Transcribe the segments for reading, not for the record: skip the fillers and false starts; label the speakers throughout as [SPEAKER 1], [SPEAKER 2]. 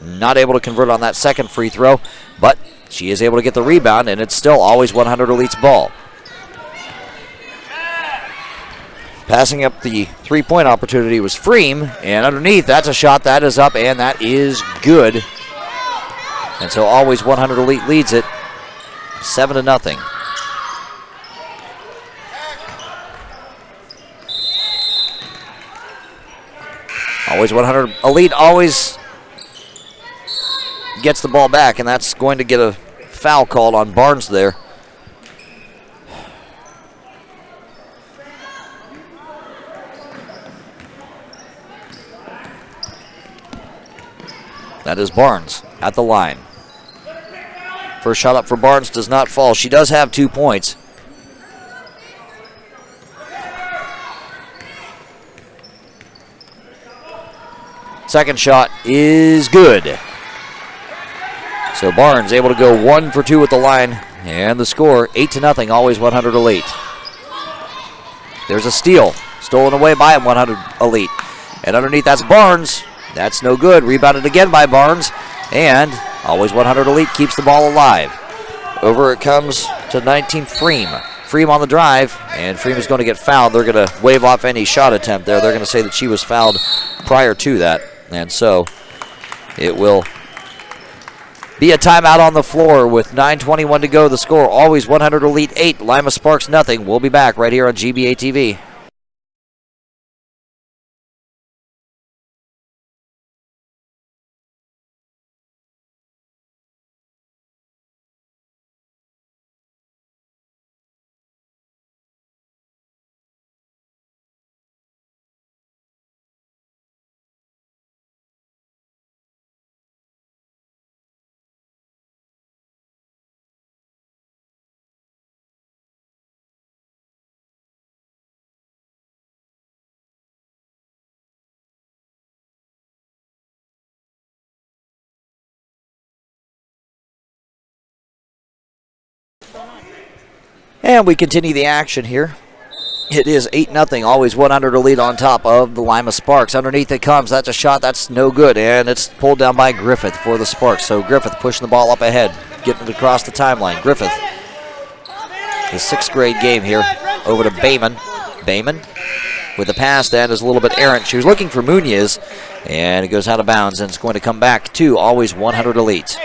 [SPEAKER 1] not able to convert on that second free throw, but she is able to get the rebound, and it's still always 100 Elite's ball. Passing up the three-point opportunity was Freem, and underneath, that's a shot that is up, and that is good. And so always 100 Elite leads it 7-0. Always 100 Elite always gets the ball back, and that's going to get a foul called on Barnes there. That is Barnes at the line. First shot up for Barnes does not fall. She does have 2 points. Second shot is good. So Barnes able to go 1 for 2 at the line, and the score 8-0, always 100 Elite. There's a steal, stolen away by 100 Elite. And underneath, that's Barnes. That's no good. Rebounded again by Barnes, and always 100 Elite keeps the ball alive. Over it comes to 19 Freem. Freem on the drive, and Freem is going to get fouled. They're going to wave off any shot attempt there. They're going to say that she was fouled prior to that. And so it will be a timeout on the floor with 9:21 to go. The score, always 100 Elite 8, Lima Sparks nothing. We'll be back right here on GBA TV. And we continue the action here. It is 8-0, always 100 Elite on top of the Lima Sparks. Underneath it comes. That's a shot that's no good, and it's pulled down by Griffith for the Sparks. So Griffith pushing the ball up ahead, getting it across the timeline. Griffith, his 6th grade game here, over to Bayman. Bayman with the pass that is a little bit errant. She was looking for Munoz, and it goes out of bounds, and it's going to come back to always 100 Elite.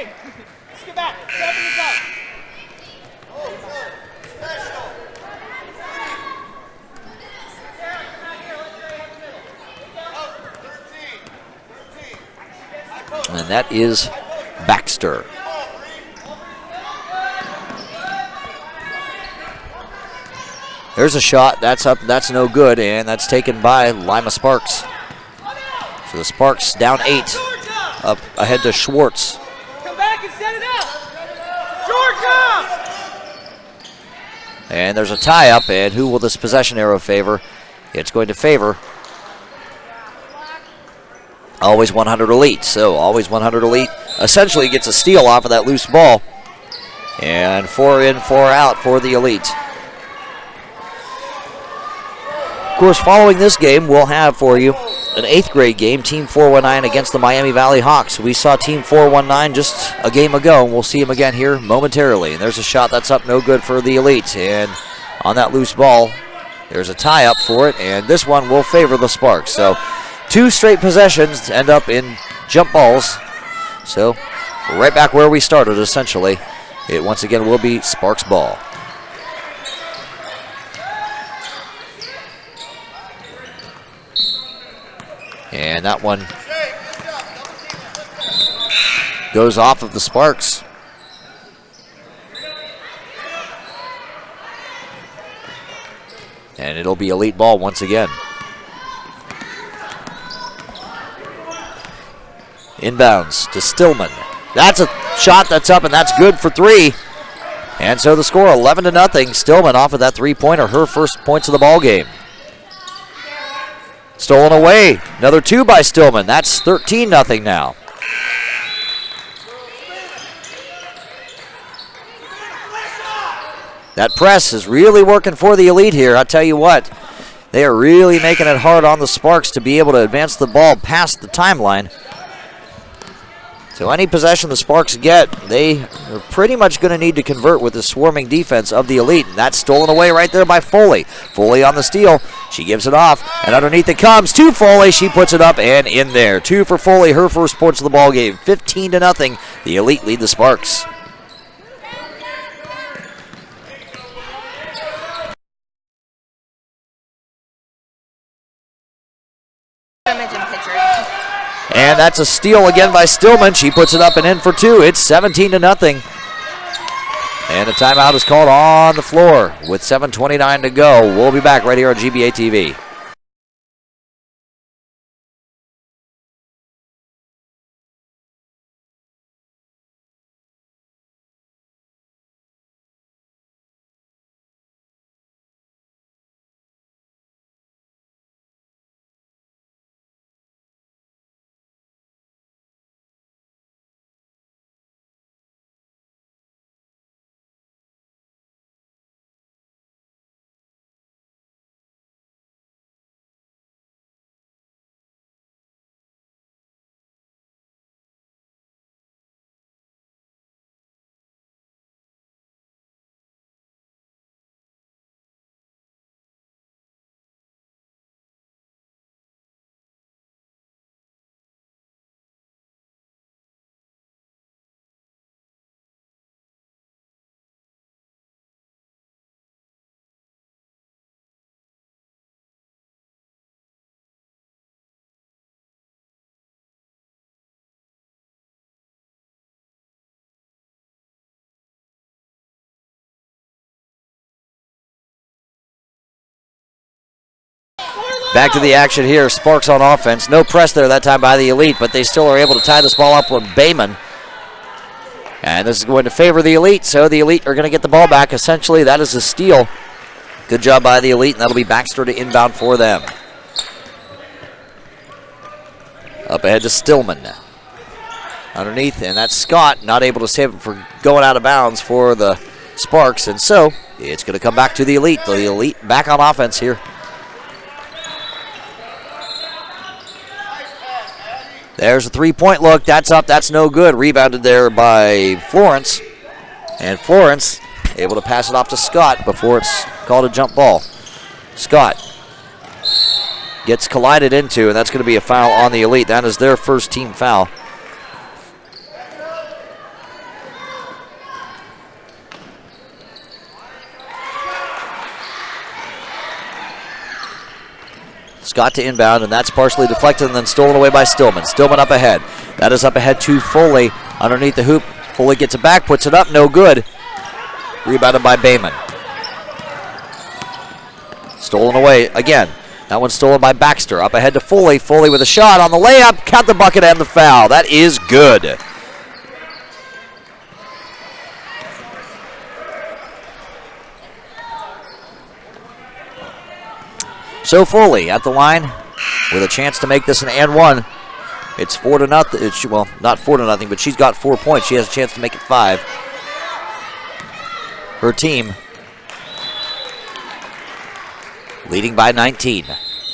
[SPEAKER 1] And that is Baxter. There's a shot. That's up. That's no good. And that's taken by Lima Sparks. So the Sparks down 8. Up ahead to Schwartz.
[SPEAKER 2] Come back and set it up. Georgia!
[SPEAKER 1] And there's a tie-up. And who will this possession arrow favor? It's going to favor always 100 Elite. So always 100 Elite essentially gets a steal off of that loose ball. And 4 in, 4 out for the Elite. Of course, following this game, we'll have for you an 8th grade game, Team 419 against the Miami Valley Hawks. We saw Team 419 just a game ago, and we'll see them again here momentarily. And there's a shot that's up, no good for the Elite. And on that loose ball, there's a tie-up for it, and this one will favor the Sparks. So 2 straight possessions end up in jump balls. So we're right back where we started, essentially. It once again will be Sparks ball. And that one goes off of the Sparks. And it'll be Elite ball once again. Inbounds to Stillman. That's a shot that's up, and that's good for 3. And so the score 11-0. Stillman off of that 3-pointer, her first points of the ball game. Stolen away. Another 2 by Stillman. That's 13-0 now. That press is really working for the Elite here. I'll tell you what, they are really making it hard on the Sparks to be able to advance the ball past the timeline. So any possession the Sparks get, they are pretty much going to need to convert with the swarming defense of the Elite. And that's stolen away right there by Foley. Foley on the steal. She gives it off, and underneath it comes to Foley. She puts it up and in there. 2 for Foley, her first points of the ball game. 15-0. The Elite lead the Sparks. And that's a steal again by Stillman. She puts it up and in for 2. It's 17-0. And a timeout is called on the floor with 7:29 to go. We'll be back right here on GBA TV. Back to the action here. Sparks on offense. No press there that time by the Elite, but they still are able to tie this ball up with Bayman. And this is going to favor the Elite, so the Elite are going to get the ball back. Essentially, that is a steal. Good job by the Elite, and that'll be Baxter to inbound for them. Up ahead to Stillman. Underneath, and that's Scott, not able to save it for going out of bounds for the Sparks, and so it's going to come back to the Elite. The Elite back on offense here. There's a three-point look. That's up. That's no good. Rebounded there by Florence. And Florence able to pass it off to Scott before it's called a jump ball. Scott gets collided into, and that's going to be a foul on the Elite. That is their first team foul. Scott to inbound, and that's partially deflected and then stolen away by Stillman. Stillman up ahead. That is up ahead to Foley. Underneath the hoop, Foley gets it back, puts it up, no good. Rebounded by Bayman. Stolen away again. That one's stolen by Baxter. Up ahead to Foley. Foley with a shot on the layup. Count the bucket and the foul. That is good. So Foley at the line with a chance to make this an and one. It's 4-0. Well, not 4-0, but she's got 4 points. She has a chance to make it 5. Her team leading by 19.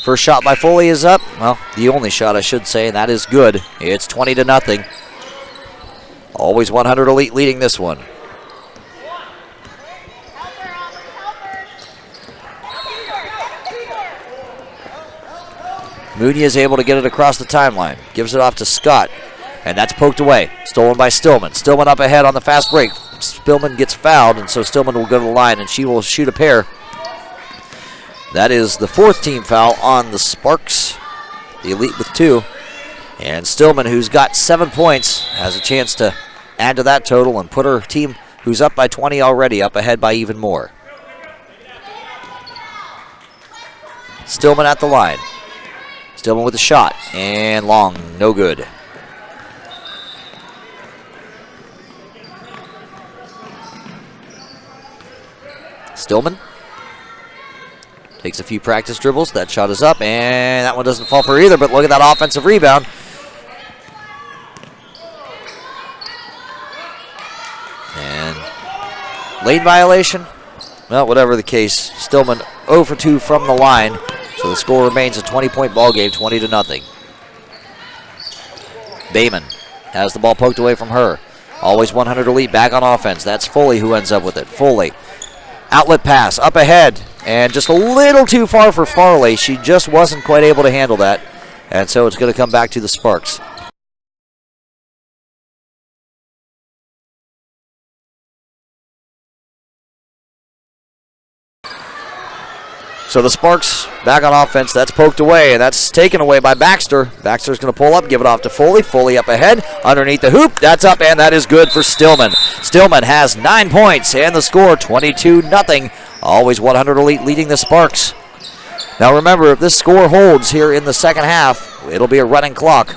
[SPEAKER 1] First shot by Foley is up. Well, the only shot I should say, and that is good. It's 20-0. Always 100 Elite leading this one. Mooney is able to get it across the timeline. Gives it off to Scott. And that's poked away. Stolen by Stillman. Stillman up ahead on the fast break. Stillman gets fouled, and so Stillman will go to the line, and she will shoot a pair. That is the 4th team foul on the Sparks. The Elite with 2. And Stillman, who's got 7 points, has a chance to add to that total and put her team, who's up by 20 already, up ahead by even more. Stillman at the line. Stillman with a shot, and long, no good. Stillman takes a few practice dribbles. That shot is up, and that one doesn't fall for either, but look at that offensive rebound. And lane violation? Well, whatever the case, Stillman 0 for 2 from the line. So the score remains a 20-point ball game, 20-0. Bayman has the ball poked away from her. Always 100 elite back on offense. That's Foley who ends up with it. Foley, outlet pass up ahead, and just a little too far for Farley. She just wasn't quite able to handle that, and so it's going to come back to the Sparks. So the Sparks back on offense. That's poked away, and that's taken away by Baxter. Baxter's going to pull up, give it off to Foley. Foley up ahead, underneath the hoop. That's up, and that is good for Stillman. Stillman has 9 points, and the score 22-0. Always 100 elite leading the Sparks. Now remember, if this score holds here in the second half, it'll be a running clock.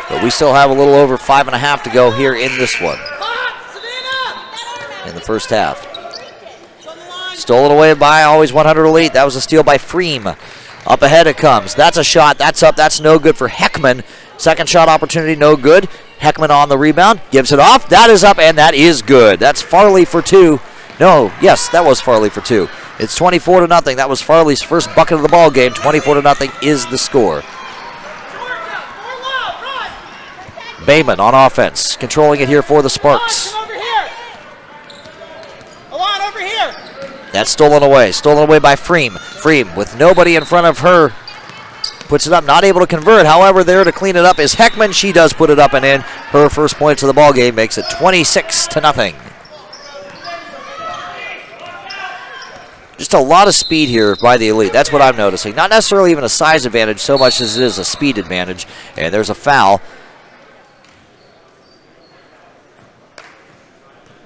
[SPEAKER 1] But we still have a little over 5.5 to go here in this one. In the first half. Stolen away by Always 100 Elite. That was a steal by Freem. Up ahead it comes. That's a shot. That's up. That's no good for Heckman. Second shot opportunity, no good. Heckman on the rebound. Gives it off. That is up, and that is good. That's Farley for 2. No, yes, that was Farley for 2. It's 24-0. That was Farley's first bucket of the ball game. 24-0 is the score. Bayman on offense, controlling it here for the Sparks. That's stolen away by Freem. Freem with nobody in front of her, puts it up, not able to convert. However, there to clean it up is Heckman. She does put it up and in. Her first points of the ball game makes it 26-0. Just a lot of speed here by the Elite. That's what I'm noticing. Not necessarily even a size advantage so much as it is a speed advantage. And there's a foul.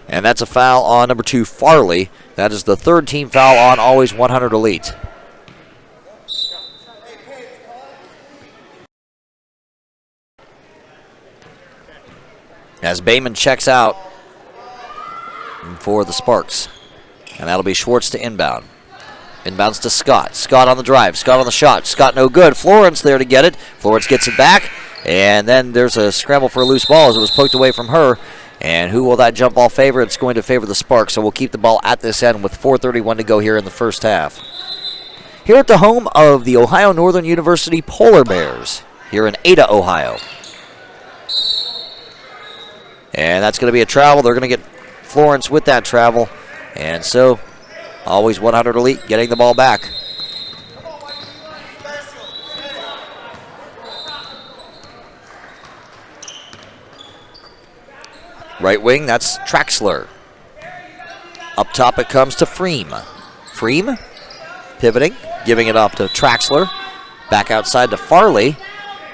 [SPEAKER 1] And that's a foul on number 2, Farley. That is the third team foul on Always 100 Elite. As Bayman checks out for the Sparks. And that'll be Schwartz to inbound. Inbounds to Scott. Scott on the drive. Scott on the shot. Scott no good. Florence there to get it. Florence gets it back. And then there's a scramble for a loose ball as it was poked away from her. And who will that jump ball favor? It's going to favor the Sparks, so we'll keep the ball at this end with 4:31 to go here in the first half. Here at the home of the Ohio Northern University Polar Bears, here in Ada, Ohio. And that's going to be a travel. They're going to get Florence with that travel. And so, Always 100 Elite getting the ball back. Right wing, that's Traxler. Up top it comes to Freem. Freem pivoting, giving it off to Traxler. Back outside to Farley.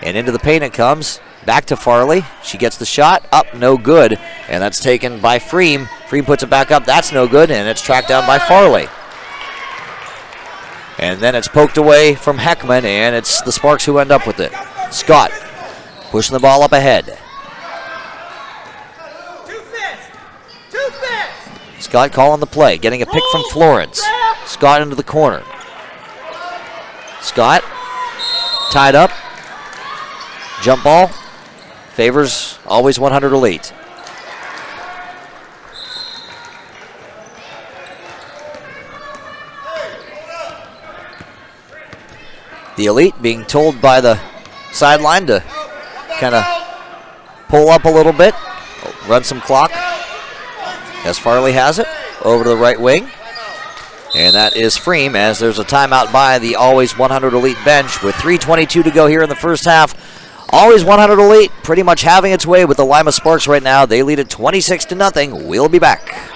[SPEAKER 1] And into the paint it comes. Back to Farley. She gets the shot. Up, no good. And that's taken by Freem. Freem puts it back up. That's no good. And it's tracked down by Farley. And then it's poked away from Heckman. And it's the Sparks who end up with it. Scott pushing the ball up ahead. Scott calling the play, getting a pick from Florence. Scott into the corner. Scott tied up. Jump ball. Favors Always 100 Elite. The Elite being told by the sideline to kind of pull up a little bit, run some clock. As Farley has it, over to the right wing. And that is Freem, as there's a timeout by the Always 100 Elite bench with 3:22 to go here in the first half. Always 100 Elite pretty much having its way with the Lima Sparks right now. They lead it 26-0. We'll be back.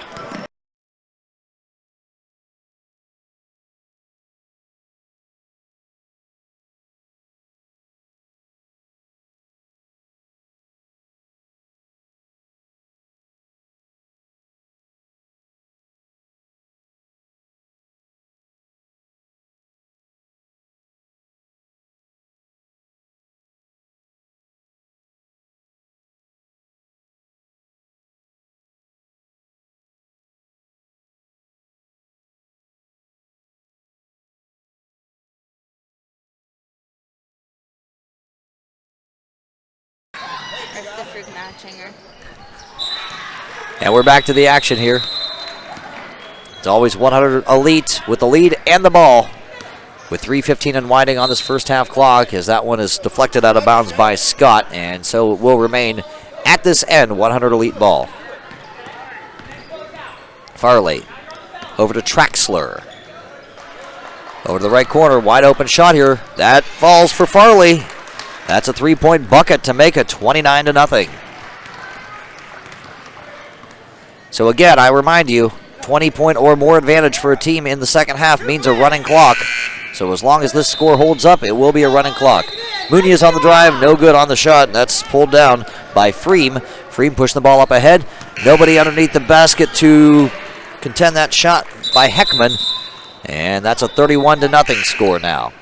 [SPEAKER 1] And we're back to the action here. It's Always 100 Elite with the lead and the ball. with 3:15 unwinding on this first half clock, as that one is deflected out of bounds by Scott, and so it will remain at this end 100 Elite ball. Farley over to Traxler. Over to the right corner, wide open shot here. That falls for Farley. That's a 3-point bucket to make it 29-0. So again, I remind you, 20-point or more advantage for a team in the second half means a running clock. So as long as this score holds up, it will be a running clock. Munoz on the drive, no good on the shot. That's pulled down by Freem. Freem pushing the ball up ahead. Nobody underneath the basket to contend that shot by Heckman. And that's a 31-0 score now.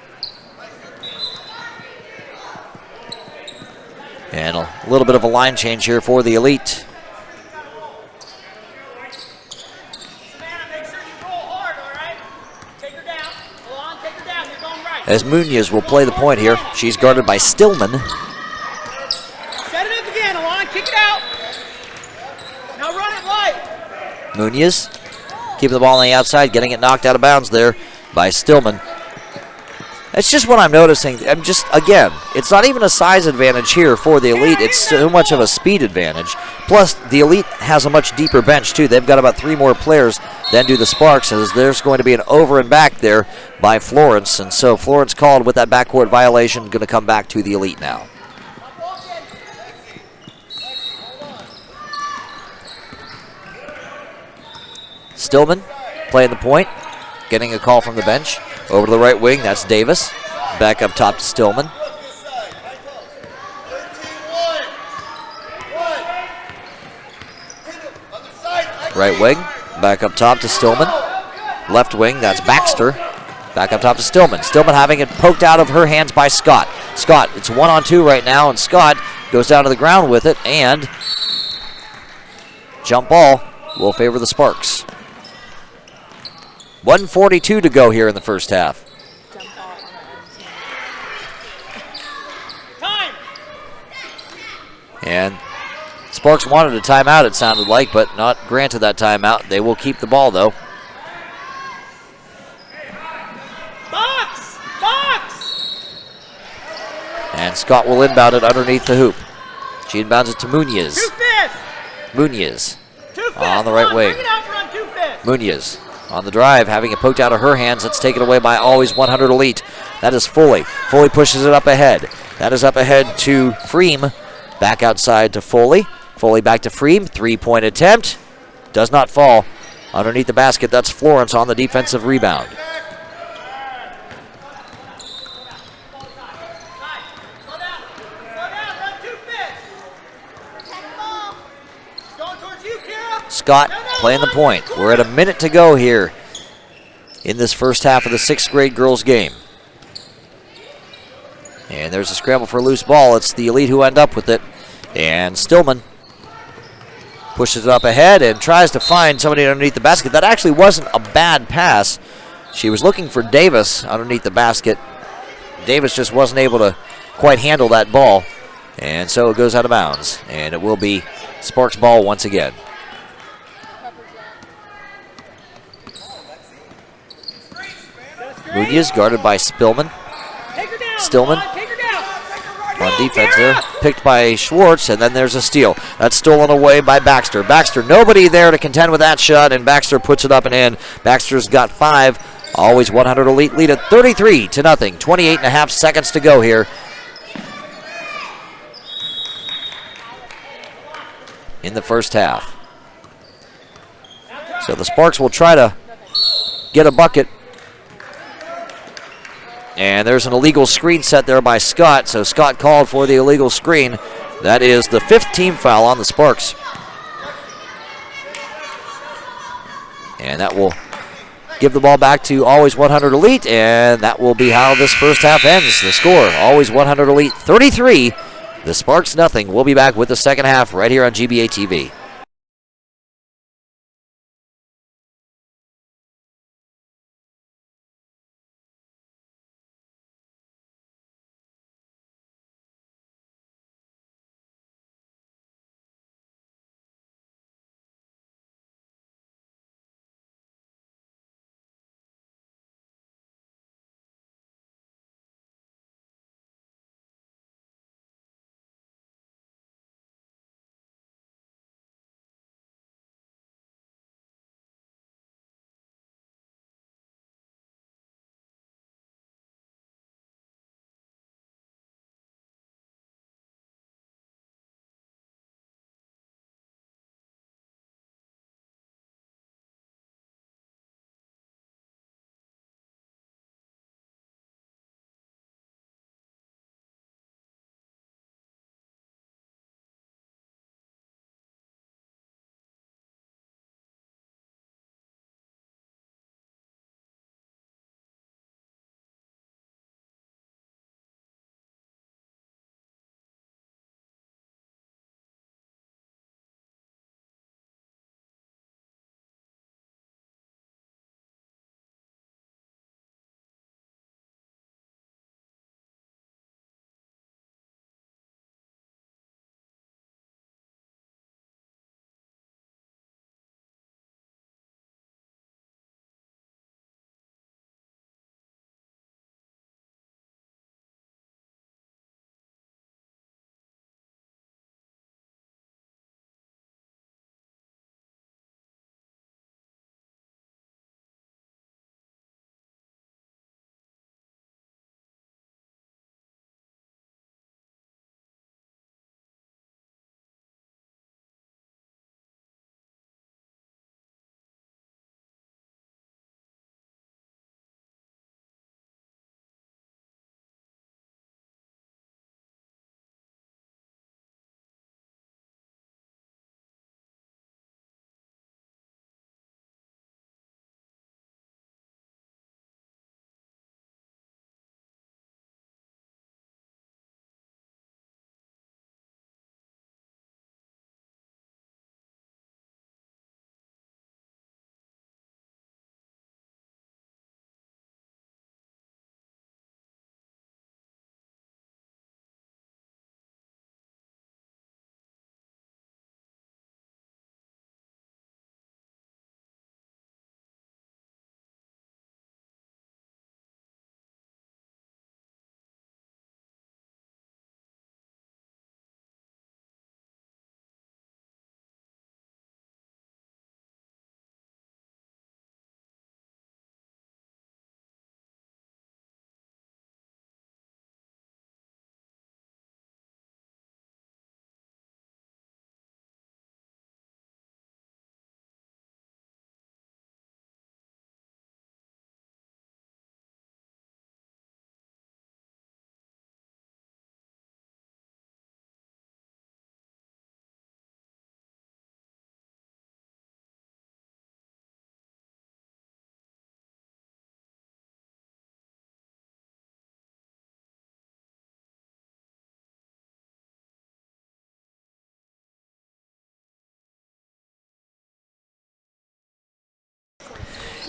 [SPEAKER 1] And a little bit of a line change here for the Elite. As Munoz will play the point here. She's guarded by Stillman.
[SPEAKER 2] Set it up again, Alon. Kick it out. Now run it light.
[SPEAKER 1] Munoz keeping the ball on the outside, getting it knocked out of bounds there by Stillman. That's just what I'm noticing. Again, it's not even a size advantage here for the Elite. It's so much of a speed advantage. Plus, the Elite has a much deeper bench, too. They've got about 3 more players than do the Sparks, as there's going to be an over and back there by Florence. And so Florence called with that backcourt violation, going to come back to the Elite now. Stillman playing the point, getting a call from the bench. Over to the right wing, that's Davis. Back up top to Stillman. Right wing, back up top to Stillman. Left wing, that's Baxter. Back up top to Stillman. Stillman having it poked out of her hands by Scott. Scott, it's 1-on-2 right now, and Scott goes down to the ground with it, and jump ball will favor the Sparks. 1:42 to go here in the first half.
[SPEAKER 2] Time.
[SPEAKER 1] And Sparks wanted a timeout, it sounded like, but not granted that timeout. They will keep the ball, though.
[SPEAKER 2] Box! Box!
[SPEAKER 1] And Scott will inbound it underneath the hoop. She inbounds it to Munoz.
[SPEAKER 2] 2-5.
[SPEAKER 1] Munoz
[SPEAKER 2] 2-5.
[SPEAKER 1] on the right wing.
[SPEAKER 2] Bring it out for on 2-5.
[SPEAKER 1] Munoz on the drive, having it poked out of her hands. It's taken away by always 100 Elite. That is Foley. Foley pushes it up ahead. That is up ahead to Freem. Back outside to Foley. Foley back to Freem. 3-point attempt. Does not fall. Underneath the basket, that's Florence on the defensive rebound. Scott playing the point. We're at a minute to go here in this first half of the 6th grade girls game. And there's a scramble for a loose ball. It's the Elite who end up with it. And Stillman pushes it up ahead and tries to find somebody underneath the basket. That actually wasn't a bad pass. She was looking for Davis underneath the basket. Davis just wasn't able to quite handle that ball. And so it goes out of bounds. And it will be Sparks ball once again. Munoz guarded by Spillman. Stillman on defense there, picked by Schwartz, and then there's a steal. That's stolen away by Baxter. Baxter, nobody there to contend with that shot, and Baxter puts it up and in. Baxter's got 5. Always 100 Elite lead at 33-0. 28.5 seconds to go here in the first half. So the Sparks will try to get a bucket. And there's an illegal screen set there by Scott. So Scott called for the illegal screen. That is the 5th team foul on the Sparks. And that will give the ball back to Always 100 Elite. And that will be how this first half ends. The score, Always 100 Elite 33. The Sparks nothing. We'll be back with the second half right here on GBA TV.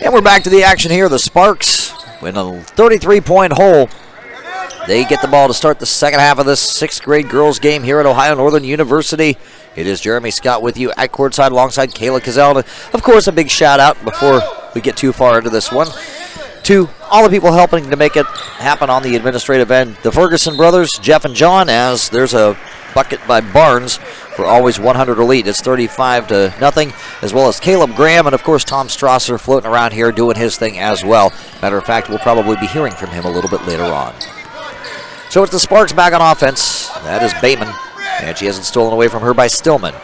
[SPEAKER 1] And we're back to the action here. The Sparks win a 33-point hole. They get the ball to start the second half of this 6th grade girls game here at Ohio Northern University. It is Jeremy Scott with you at courtside alongside Kayla Cazell. Of course, a big shout out before we get too far into this one to all the people helping to make it happen on the administrative end. The Ferguson brothers, Jeff and John, as there's a bucket by Barnes for Always 100 Elite. It's 35-0, as well as Caleb Graham and, of course, Tom Strasser floating around here doing his thing as well. Matter of fact, we'll probably be hearing from him a little bit later on. So it's the Sparks back on offense. That is Bayman, and she hasn't stolen away from her by Stillman.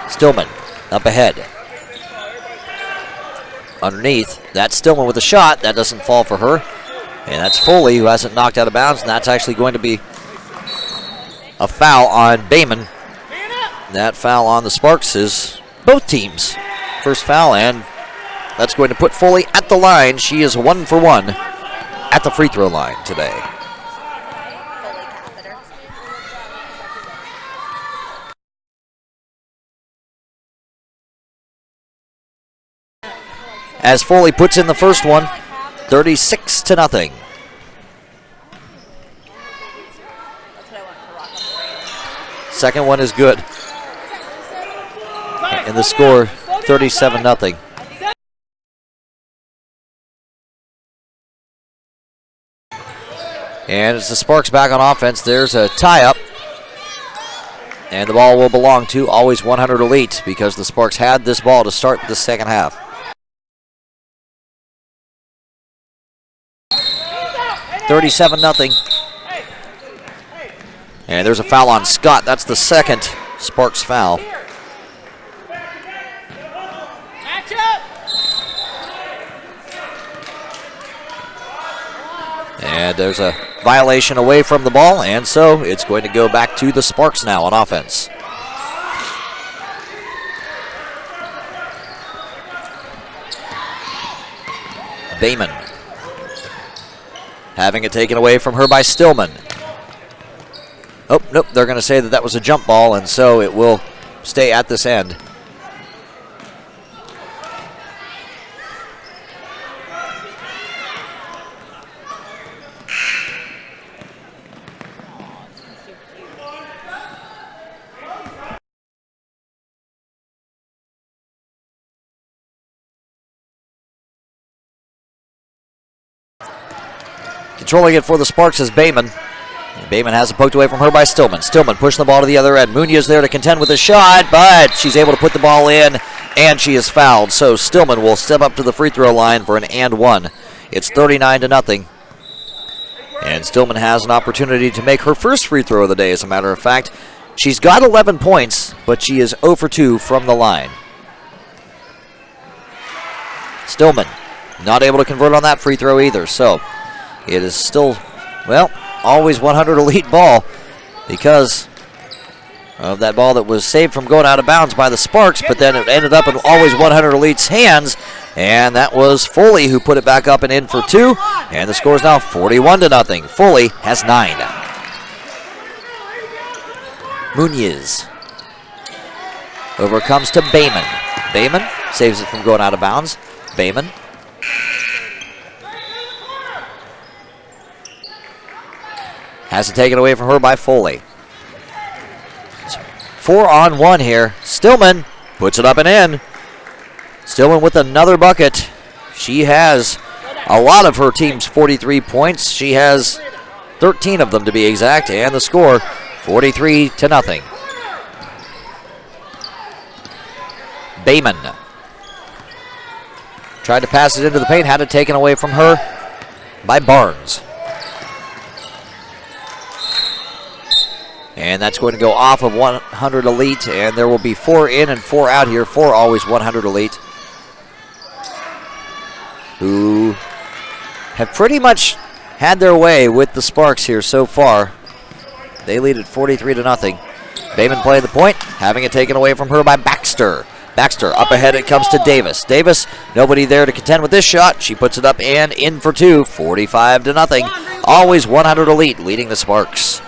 [SPEAKER 1] Stillman up ahead. Underneath, that's Stillman with a shot. That doesn't fall for her. And that's Foley, who hasn't knocked out of bounds, and that's actually going to be a foul on Bayman. That foul on the Sparks is both teams' first foul, and that's going to put Foley at the line. She is 1 for 1 at the free throw line today. As Foley puts in the first one, 36-0. Second one is good. And the score, 37-0. And as the Sparks back on offense, there's a tie-up. And the ball will belong to Always 100 Elite because the Sparks had this ball to start the second half. 37-0. And there's a foul on Scott. That's the second Sparks foul. And there's a violation away from the ball, and so it's going to go back to the Sparks now on offense. Bayman having it taken away from her by Stillman. Oh, nope, they're going to say that was a jump ball, and so it will stay at this end. Controlling it for the Sparks is Bayman. Bayman has it poked away from her by Stillman. Stillman pushing the ball to the other end. Munoz there to contend with a shot, but she's able to put the ball in, and she is fouled. So Stillman will step up to the free throw line for an and one. It's 39-0. And Stillman has an opportunity to make her first free throw of the day, as a matter of fact. She's got 11 points, but she is 0 for 2 from the line. Stillman not able to convert on that free throw either, so it is still, well, Always 100 Elite ball because of that ball that was saved from going out of bounds by the Sparks, but then it ended up in Always 100 Elite's hands, and that was Foley who put it back up and in for 2, and the score is now 41-0. Foley has 9. Munoz overcomes to Bayman. Bayman saves it from going out of bounds. Bayman. Has it taken away from her by Foley. 4-on-1 here. Stillman puts it up and in. Stillman with another bucket. She has a lot of her team's 43 points. She has 13 of them to be exact, and the score 43-0. Bayman tried to pass it into the paint, had it taken away from her by Barnes. And that's going to go off of 100 Elite, and there will be 4 in and 4 out here for Always 100 Elite, who have pretty much had their way with the Sparks here so far. They lead at 43-0. Bayman playing the point, having it taken away from her by Baxter. Baxter up ahead, it comes to Davis. Davis, nobody there to contend with this shot. She puts it up and in for 2, 45-0. Always 100 Elite leading the Sparks.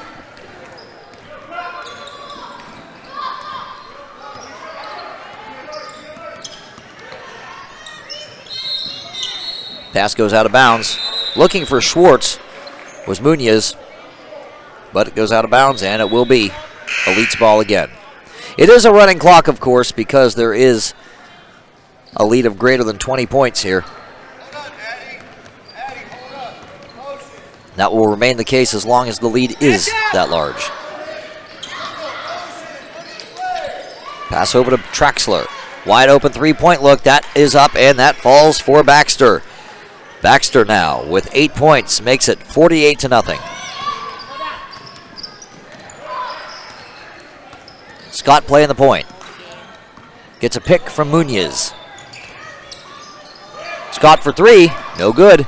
[SPEAKER 1] Pass goes out of bounds. Looking for Schwartz was Munoz, but it goes out of bounds, and it will be Elite's ball again. It is a running clock, of course, because there is a lead of greater than 20 points here. That will remain the case as long as the lead is that large. Pass over to Traxler. Wide open three-point look. That is up, and that falls for Baxter. Baxter now with 8 points makes it 48-0. Scott playing the point. Gets a pick from Munoz. Scott for three. No good.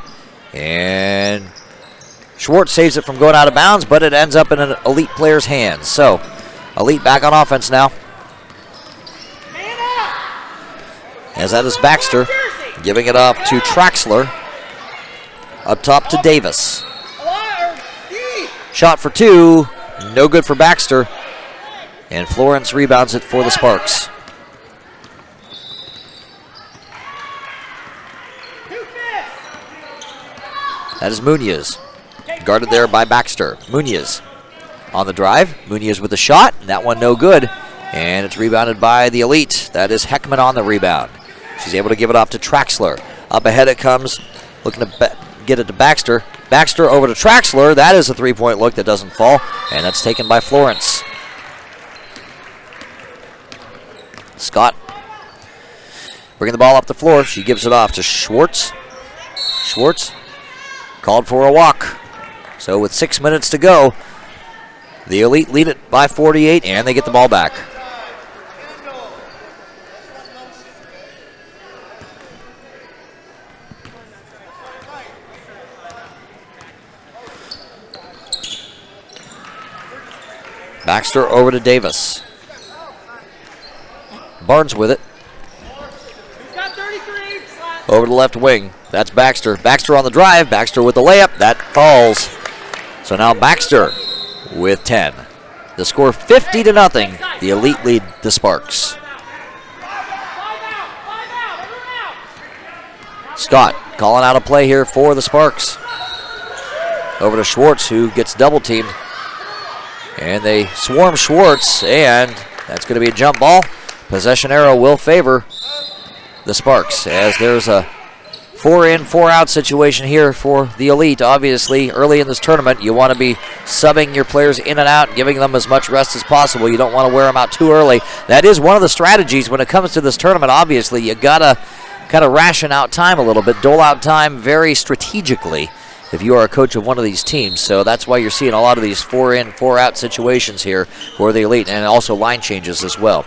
[SPEAKER 1] And Schwartz saves it from going out of bounds, but it ends up in an Elite player's hands. So, Elite back on offense now. As that is Baxter, giving it off to Traxler. Up top to Davis. Shot for two, no good for Baxter. And Florence rebounds it for the Sparks. That is Munoz. Guarded there by Baxter. Munoz on the drive. Munoz with a shot. That one no good. And it's rebounded by the Elite. That is Heckman on the rebound. She's able to give it off to Traxler. Up ahead it comes. Looking to get it to Baxter. Baxter over to Traxler. That is a three-point look that doesn't fall. And that's taken by Florence. Scott bringing the ball up the floor. She gives it off to Schwartz. Schwartz called for a walk. So with 6 minutes to go, the Elite lead it by 48, and they get the ball back. Baxter over to Davis. Barnes with it. Over to the left wing. That's Baxter. Baxter on the drive. Baxter with the layup. That falls. So now Baxter with 10. The score 50-0. The Elite lead the Sparks. Scott calling out a play here for the Sparks. Over to Schwartz, who gets double teamed. And they swarm Schwartz, and that's going to be a jump ball. Possession arrow will favor the Sparks, as there's a 4-in, 4-out situation here for the Elite. Obviously, early in this tournament, you want to be subbing your players in and out, giving them as much rest as possible. You don't want to wear them out too early. That is one of the strategies when it comes to this tournament. Obviously, you got to kind of ration out time a little bit, dole out time very strategically if you are a coach of one of these teams. So that's why you're seeing a lot of these 4-in, 4-out situations here for the Elite, and also line changes as well.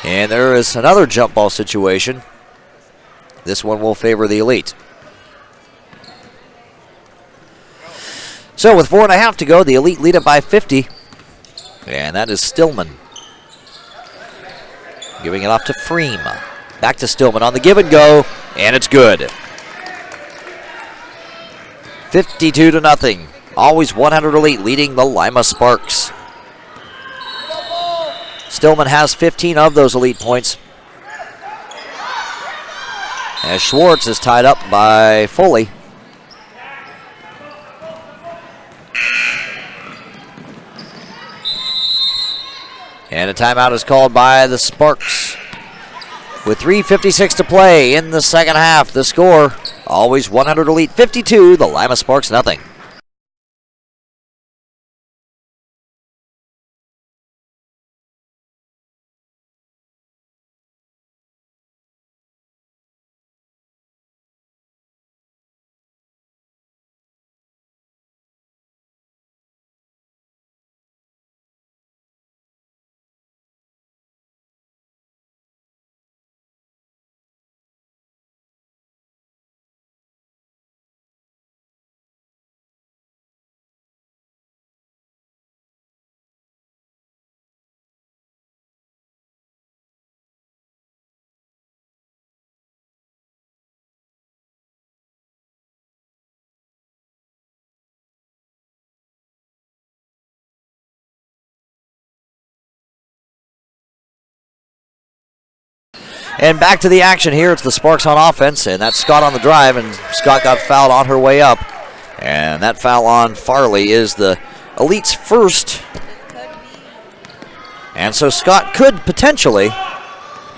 [SPEAKER 1] And there is another jump ball situation. This one will favor the Elite. So with 4.5 to go, the Elite lead it by 50. And that is Stillman. Giving it off to Freem. Back to Stillman on the give and go, and it's good. 52-0. Always 100 Elite leading the Lima Sparks. Stillman has 15 of those Elite points. As Schwartz is tied up by Foley. And a timeout is called by the Sparks. With 3:56 to play in the second half, the score, always 100 Elite 52, the Lima Sparks nothing. And back to the action here. It's the Sparks on offense, and that's Scott on the drive, and Scott got fouled on her way up. And that foul on Farley is the Elite's first. And so Scott could potentially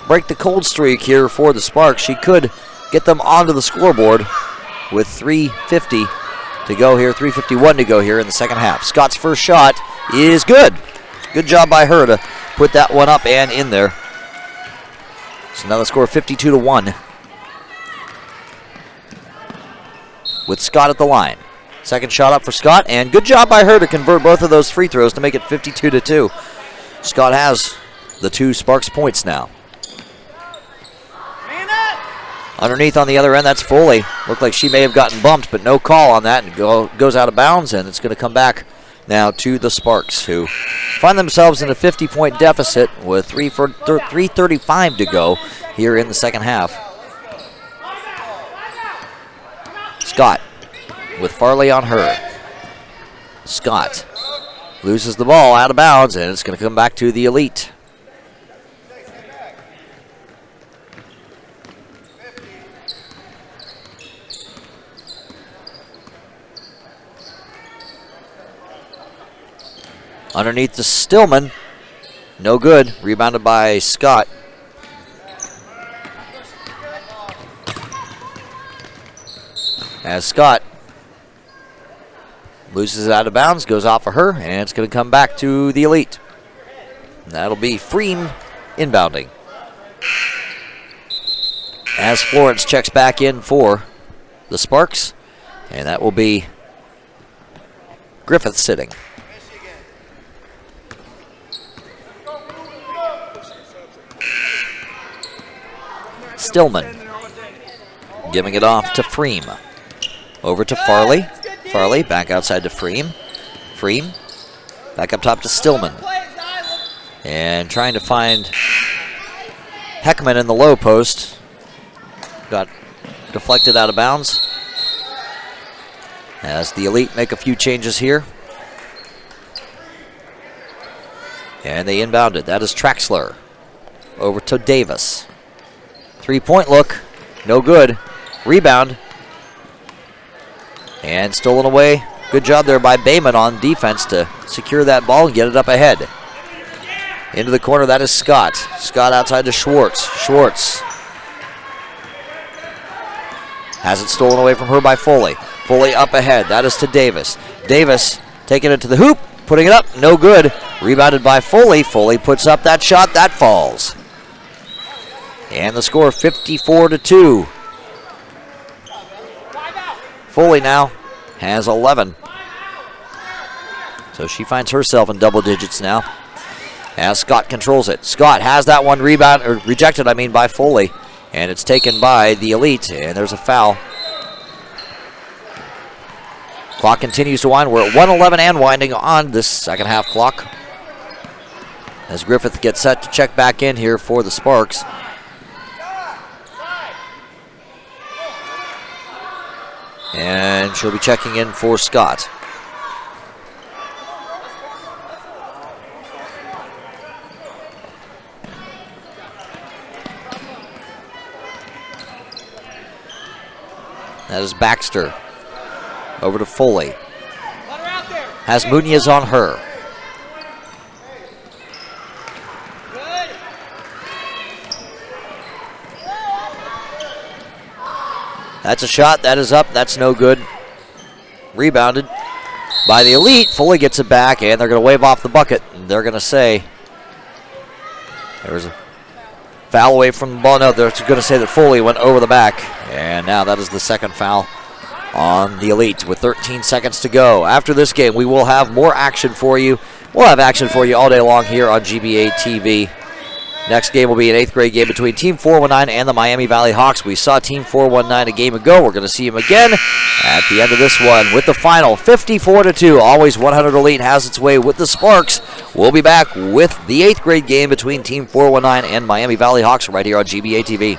[SPEAKER 1] break the cold streak here for the Sparks. She could get them onto the scoreboard with 3:50 to go here, 3:51 to go here in the second half. Scott's first shot is good. Good job by her to put that one up and in there. So now the score 52-1 with Scott at the line. Second shot up for Scott, and good job by her to convert both of those free throws to make it 52-2. Scott has the 2 Sparks points now. Underneath on the other end, that's Foley. Looked like she may have gotten bumped, but no call on that, and goes out of bounds, and it's going to come back now to the Sparks, who find themselves in a 50-point deficit with 3:35 to go here in the second half. Scott with Farley on her. Scott loses the ball out of bounds, and it's going to come back to the Elite. Underneath to Stillman. No good. Rebounded by Scott. As Scott loses it out of bounds, goes off of her, and it's going to come back to the Elite. And that'll be Freem inbounding. As Florence checks back in for the Sparks, and that will be Griffith sitting. Stillman giving it off to Freem. Over to Farley. Farley back outside to Freem. Freem back up top to Stillman. And trying to find Heckman in the low post. Got deflected out of bounds. As the Elite make a few changes here. And they inbounded. That is Traxler. Over to Davis. 3-point look. No good. Rebound. And stolen away. Good job there by Bayman on defense to secure that ball and get it up ahead. Into the corner, that is Scott. Scott outside to Schwartz. Schwartz has it stolen away from her by Foley. Foley up ahead. That is to Davis. Davis taking it to the hoop, putting it up. No good. Rebounded by Foley. Foley puts up that shot. That falls. And the score 54-2. Foley now has 11. So she finds herself in double digits now as Scott controls it. Scott has that one rejected by Foley. And it's taken by the Elite, and there's a foul. Clock continues to wind. We're at 1:11 and winding on this second half clock. As Griffith gets set to check back in here for the Sparks. And she'll be checking in for Scott. That is Baxter. Over to Foley. Has Munoz on her. That's a shot. That is up. That's no good. Rebounded by the Elite. Foley gets it back, and they're going to wave off the bucket. And they're going to say there was a foul away from the ball. No, they're going to say that Foley went over the back. And now that is the second foul on the Elite with 13 seconds to go. After this game, we will have more action for you. We'll have action for you all day long here on GBA TV. Next game will be an 8th grade game between Team 419 and the Miami Valley Hawks. We saw Team 419 a game ago. We're going to see them again at the end of this one with the final 54-2. Always 100 Elite has its way with the Sparks. We'll be back with the 8th grade game between Team 419 and Miami Valley Hawks right here on GBA TV.